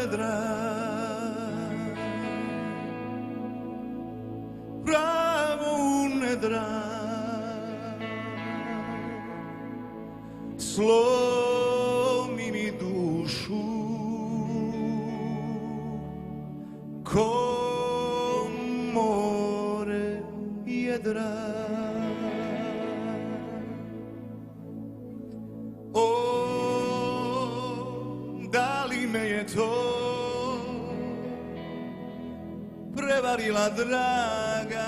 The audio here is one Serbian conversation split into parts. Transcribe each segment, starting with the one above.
drag, pravo ne drag, slomi mi dušu ko more je drag. O, da li me je to prevarila draga,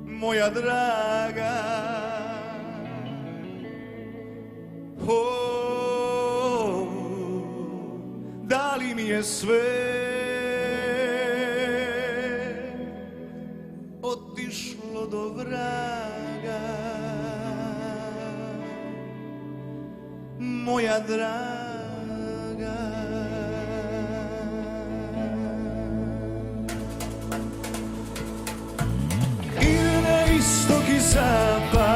moja draga. O, da li mi je sve otišlo do vraga, moja draga. I na istok i zapad,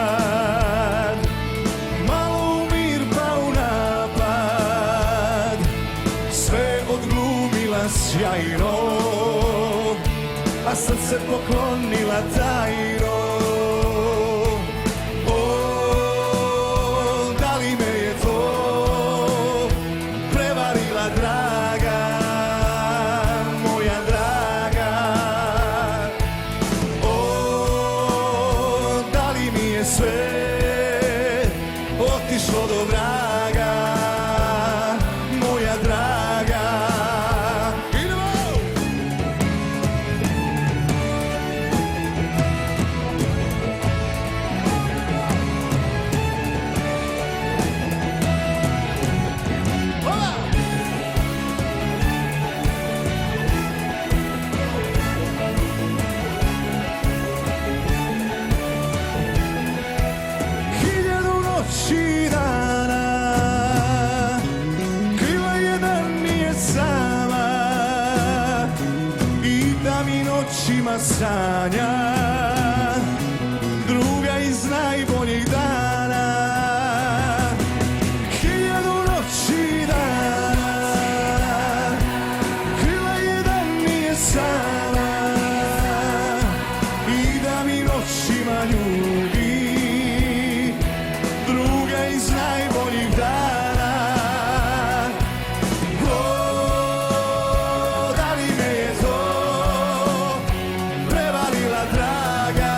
malo u mir pa u napad, sve odglumila sjajno, a srce poklonila tajno. O, da li me je to prevarila draga, moja draga. O, da li mi je sve otišlo do vraga, moja draga. Noći dana, krila jedan nije sama, i da mi noćima sanja druga iz najboljih dana. Hiljadu noći dana, krila jedan nije sama, i da mi noćima ljubi druga iz najboljih dana. O, da li me je to prevarila draga,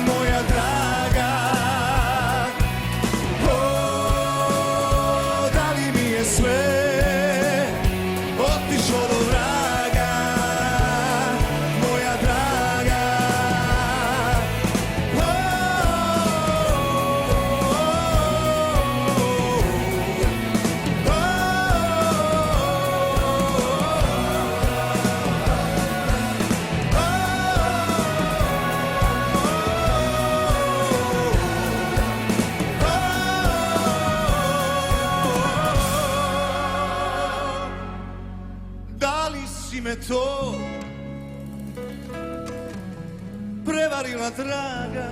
moja draga. O, da li mi je sve otišlo do vraga, moja draga. Da li si me to prevarila draga,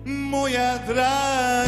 moja draga.